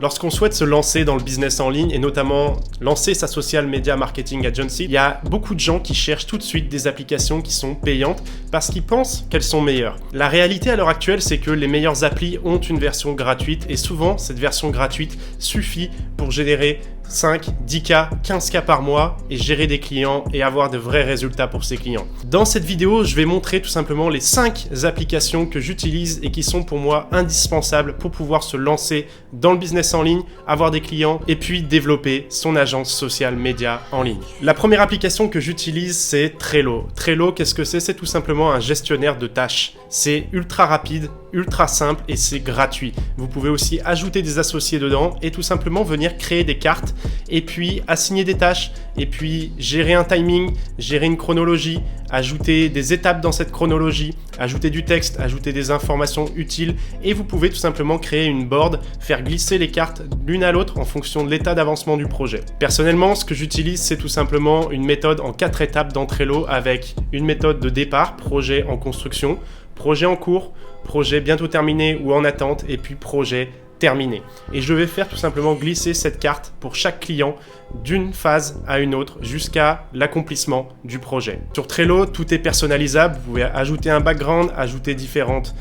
Lorsqu'on souhaite se lancer dans le business en ligne et notamment lancer sa social media marketing agency, il y a beaucoup de gens qui cherchent tout de suite des applications qui sont payantes parce qu'ils pensent qu'elles sont meilleures. La réalité à l'heure actuelle, c'est que les meilleures applis ont une version gratuite et souvent cette version gratuite suffit pour générer 5, 10K, 15K par mois et gérer des clients et avoir de vrais résultats pour ces clients. Dans cette vidéo, je vais montrer tout simplement les 5 applications que j'utilise et qui sont pour moi indispensables pour pouvoir se lancer dans le business en ligne, avoir des clients et puis développer son agence social média en ligne. La première application que j'utilise, c'est Trello. Trello, qu'est-ce que c'est? C'est tout simplement un gestionnaire de tâches. C'est ultra rapide, ultra simple et c'est gratuit. Vous pouvez aussi ajouter des associés dedans et tout simplement venir créer des cartes et puis assigner des tâches et puis gérer un timing, gérer une chronologie, ajouter des étapes dans cette chronologie, ajouter du texte, ajouter des informations utiles et vous pouvez tout simplement créer une board, faire glisser les cartes l'une à l'autre en fonction de l'état d'avancement du projet. Personnellement, ce que j'utilise, c'est tout simplement une méthode en 4 étapes dans Trello avec une méthode de départ, projet en construction, projet en cours, projet bientôt terminé ou en attente et puis projet terminé. Et je vais faire tout simplement glisser cette carte pour chaque client d'une phase à une autre jusqu'à l'accomplissement du projet. Sur Trello, tout est personnalisable. Vous pouvez ajouter un background, ajouter différentes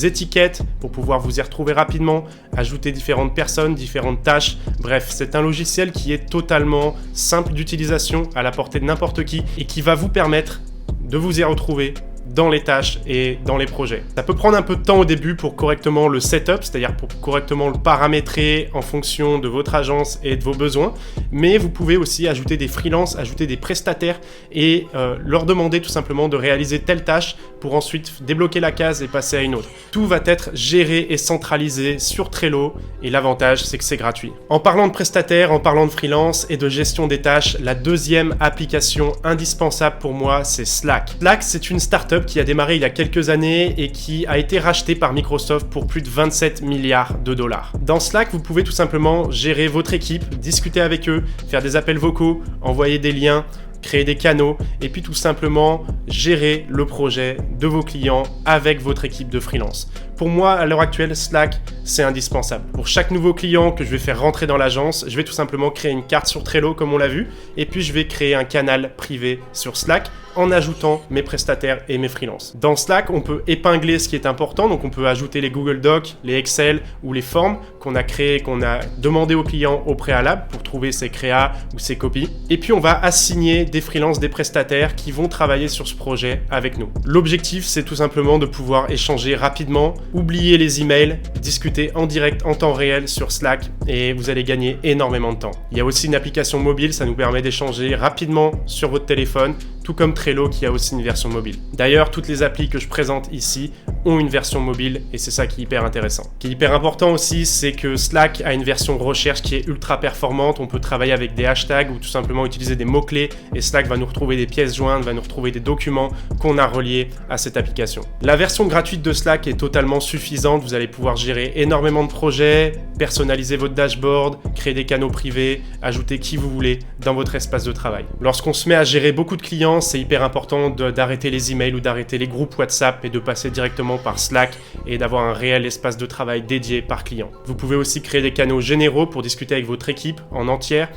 étiquettes pour pouvoir vous y retrouver rapidement, ajouter différentes personnes, différentes tâches. Bref, c'est un logiciel qui est totalement simple d'utilisation, à la portée de n'importe qui et qui va vous permettre de vous y retrouver dans les tâches et dans les projets. Ça peut prendre un peu de temps au début pour correctement le setup, c'est-à-dire pour correctement le paramétrer en fonction de votre agence et de vos besoins, mais vous pouvez aussi ajouter des freelances, ajouter des prestataires et leur demander tout simplement de réaliser telle tâche pour ensuite débloquer la case et passer à une autre. Tout va être géré et centralisé sur Trello et l'avantage c'est que c'est gratuit. En parlant de prestataires, en parlant de freelance et de gestion des tâches, la deuxième application indispensable pour moi c'est Slack. Slack c'est une startup qui a démarré il y a quelques années et qui a été racheté par Microsoft pour plus de 27 milliards de dollars. Dans Slack, vous pouvez tout simplement gérer votre équipe, discuter avec eux, faire des appels vocaux, envoyer des liens, créer des canaux et puis tout simplement gérer le projet de vos clients avec votre équipe de freelance. Pour moi, à l'heure actuelle, Slack, c'est indispensable. Pour chaque nouveau client que je vais faire rentrer dans l'agence, je vais tout simplement créer une carte sur Trello comme on l'a vu et puis je vais créer un canal privé sur Slack en ajoutant mes prestataires et mes freelances. Dans Slack, on peut épingler ce qui est important, donc on peut ajouter les Google Docs, les Excel ou les formes qu'on a créées, qu'on a demandé aux clients au préalable pour trouver ses créas ou ses copies. Et puis on va assigner des freelances, des prestataires qui vont travailler sur ce projet avec nous. L'objectif, c'est tout simplement de pouvoir échanger rapidement, oublier les emails, discuter en direct, en temps réel sur Slack et vous allez gagner énormément de temps. Il y a aussi une application mobile, ça nous permet d'échanger rapidement sur votre téléphone, tout comme Trello qui a aussi une version mobile. D'ailleurs, toutes les applis que je présente ici ont une version mobile et c'est ça qui est hyper intéressant. Ce qui est hyper important aussi, c'est que Slack a une version recherche qui est ultra performante. On peut travailler avec des hashtags ou tout simplement utiliser des mots-clés et Slack va nous retrouver des pièces jointes, va nous retrouver des documents qu'on a reliés à cette application. La version gratuite de Slack est totalement suffisante. Vous allez pouvoir gérer énormément de projets, personnaliser votre dashboard, créer des canaux privés, ajouter qui vous voulez dans votre espace de travail. Lorsqu'on se met à gérer beaucoup de clients, c'est hyper important d'arrêter les emails ou d'arrêter les groupes WhatsApp et de passer directement par Slack et d'avoir un réel espace de travail dédié par client. Vous pouvez aussi créer des canaux généraux pour discuter avec votre équipe en entière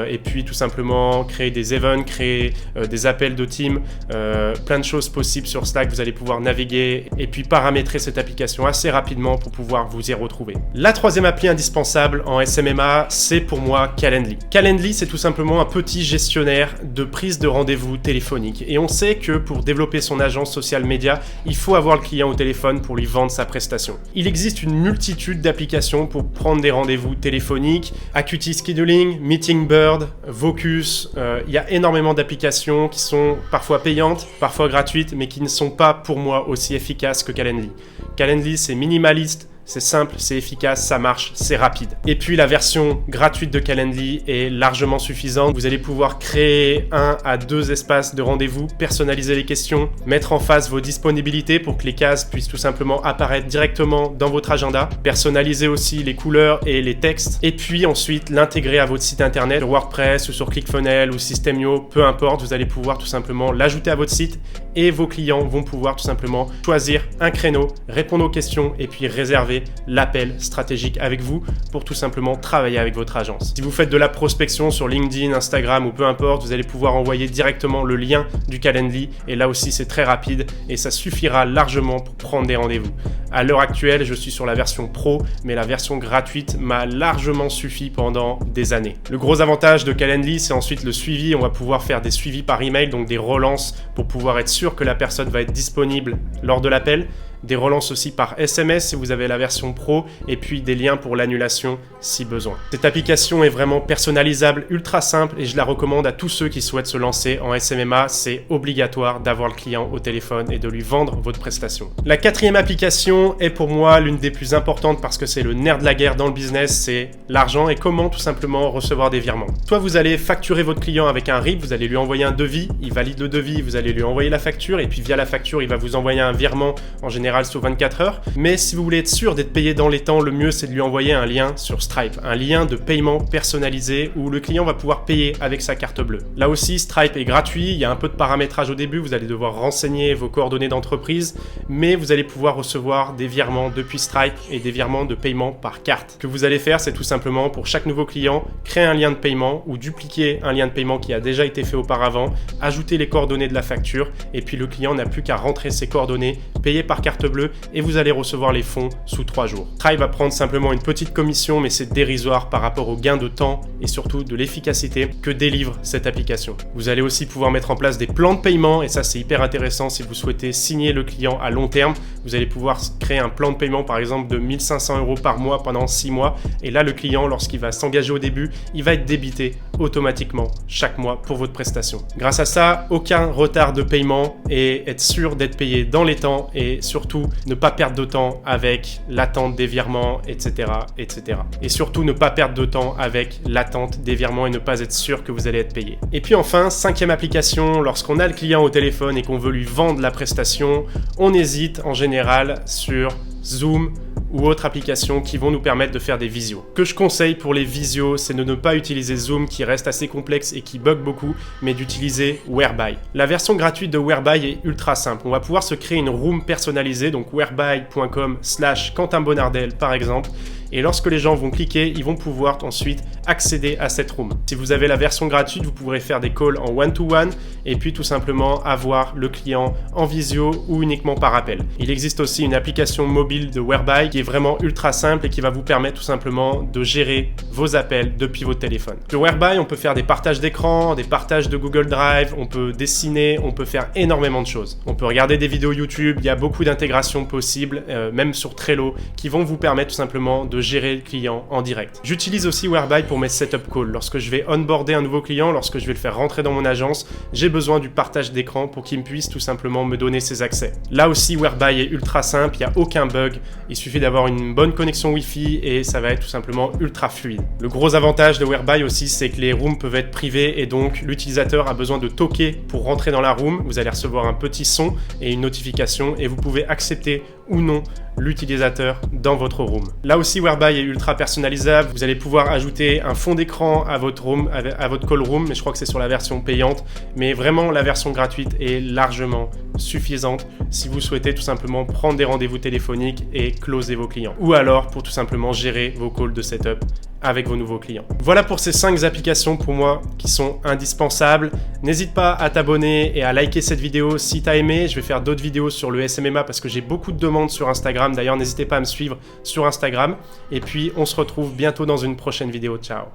et puis tout simplement créer des events, créer des appels de team, plein de choses possibles sur Slack. Vous allez pouvoir naviguer et puis paramétrer cette application assez rapidement pour pouvoir vous y retrouver. La troisième appli indispensable en SMMA, c'est pour moi Calendly. Calendly, c'est tout simplement un petit gestionnaire de prise de rendez-vous téléphonique. Et on sait que pour développer son agence social média, il faut avoir le client au téléphone pour lui vendre sa prestation. Il existe une multitude d'applications pour prendre des rendez-vous téléphoniques, Acuity Scheduling, Meeting Bird, Vocus, il y a énormément d'applications qui sont parfois payantes, parfois gratuites, mais qui ne sont pas pour moi aussi efficaces que Calendly. Calendly, c'est minimaliste, c'est simple, c'est efficace, ça marche, c'est rapide. Et puis la version gratuite de Calendly est largement suffisante. Vous allez pouvoir créer 1 à 2 espaces de rendez-vous, personnaliser les questions, mettre en face vos disponibilités pour que les cases puissent tout simplement apparaître directement dans votre agenda, personnaliser aussi les couleurs et les textes, et puis ensuite l'intégrer à votre site internet, sur WordPress ou sur ClickFunnels ou System.io, peu importe, vous allez pouvoir tout simplement l'ajouter à votre site et vos clients vont pouvoir tout simplement choisir un créneau, répondre aux questions et puis réserver réserver l'appel stratégique avec vous pour tout simplement travailler avec votre agence. Si vous faites de la prospection sur LinkedIn, Instagram ou peu importe, vous allez pouvoir envoyer directement le lien du Calendly et là aussi c'est très rapide et ça suffira largement pour prendre des rendez-vous. À l'heure actuelle, je suis sur la version pro, mais la version gratuite m'a largement suffi pendant des années. Le gros avantage de Calendly, c'est ensuite le suivi. On va pouvoir faire des suivis par email, donc des relances pour pouvoir être sûr que la personne va être disponible lors de l'appel. Des relances aussi par SMS si vous avez la version pro et puis des liens pour l'annulation si besoin. Cette application est vraiment personnalisable, ultra simple et je la recommande à tous ceux qui souhaitent se lancer en SMMA. C'est obligatoire d'avoir le client au téléphone et de lui vendre votre prestation. La quatrième application est pour moi l'une des plus importantes parce que c'est le nerf de la guerre dans le business, c'est l'argent et comment tout simplement recevoir des virements. Soit vous allez facturer votre client avec un RIB, vous allez lui envoyer un devis, il valide le devis, vous allez lui envoyer la facture et puis via la facture il va vous envoyer un virement en général sous 24 heures. Mais si vous voulez être sûr d'être payé dans les temps, le mieux c'est de lui envoyer un lien sur Stripe, un lien de paiement personnalisé où le client va pouvoir payer avec sa carte bleue. Là aussi, Stripe est gratuit, il y a un peu de paramétrage au début, vous allez devoir renseigner vos coordonnées d'entreprise, mais vous allez pouvoir recevoir des virements depuis Stripe et des virements de paiement par carte. Ce que vous allez faire, c'est tout simplement pour chaque nouveau client, créer un lien de paiement ou dupliquer un lien de paiement qui a déjà été fait auparavant, ajouter les coordonnées de la facture et puis le client n'a plus qu'à rentrer ses coordonnées, payer par carte bleue et vous allez recevoir les fonds sous 3 jours. Stripe va prendre simplement une petite commission mais c'est dérisoire par rapport au gain de temps et surtout de l'efficacité que délivre cette application. Vous allez aussi pouvoir mettre en place des plans de paiement et ça c'est hyper intéressant si vous souhaitez signer le client à long terme. Vous allez pouvoir créer un plan de paiement par exemple de 1500 € par mois pendant 6 mois et là le client lorsqu'il va s'engager au début, il va être débité automatiquement chaque mois pour votre prestation. Grâce à ça, aucun retard de paiement et être sûr d'être payé dans les temps et surtout ne pas perdre de temps avec l'attente des virements, etc., etc. Et surtout ne pas perdre de temps avec l'attente des virements et ne pas être sûr que vous allez être payé. Et puis enfin, cinquième application, lorsqu'on a le client au téléphone et qu'on veut lui vendre la prestation, on hésite en général sur Zoom ou autres applications qui vont nous permettre de faire des visios. Ce que je conseille pour les visios, c'est de ne pas utiliser Zoom qui reste assez complexe et qui bug beaucoup, mais d'utiliser Whereby. La version gratuite de Whereby est ultra simple. On va pouvoir se créer une room personnalisée, donc whereby.com/Quentin Bonardel par exemple. Et lorsque les gens vont cliquer, ils vont pouvoir ensuite accéder à cette room. Si vous avez la version gratuite, vous pourrez faire des calls en one-to-one et puis tout simplement avoir le client en visio ou uniquement par appel. Il existe aussi une application mobile de Whereby qui est vraiment ultra simple et qui va vous permettre tout simplement de gérer vos appels depuis votre téléphone. Sur Whereby, on peut faire des partages d'écran, des partages de Google Drive, on peut dessiner, on peut faire énormément de choses. On peut regarder des vidéos YouTube, il y a beaucoup d'intégrations possibles, même sur Trello, qui vont vous permettre tout simplement de gérer le client en direct. J'utilise aussi Whereby pour mes setup calls. Lorsque je vais onboarder un nouveau client, lorsque je vais le faire rentrer dans mon agence, j'ai besoin du partage d'écran pour qu'il puisse tout simplement me donner ses accès. Là aussi, Whereby est ultra simple, il n'y a aucun bug, il suffit d'avoir une bonne connexion Wi-Fi et ça va être tout simplement ultra fluide. Le gros avantage de Whereby aussi, c'est que les rooms peuvent être privés et donc l'utilisateur a besoin de toquer pour rentrer dans la room. Vous allez recevoir un petit son et une notification et vous pouvez accepter ou non l'utilisateur dans votre room. Là aussi, Whereby est ultra personnalisable. Vous allez pouvoir ajouter un fond d'écran à votre room, à votre call room, mais je crois que c'est sur la version payante. Mais vraiment, la version gratuite est largement suffisante si vous souhaitez tout simplement prendre des rendez-vous téléphoniques et closer vos clients. Ou alors pour tout simplement gérer vos calls de setup avec vos nouveaux clients. Voilà pour ces 5 applications pour moi qui sont indispensables. N'hésite pas à t'abonner et à liker cette vidéo si tu as aimé. Je vais faire d'autres vidéos sur le SMMA parce que j'ai beaucoup de demandes sur Instagram. D'ailleurs, n'hésitez pas à me suivre sur Instagram. Et puis, on se retrouve bientôt dans une prochaine vidéo. Ciao!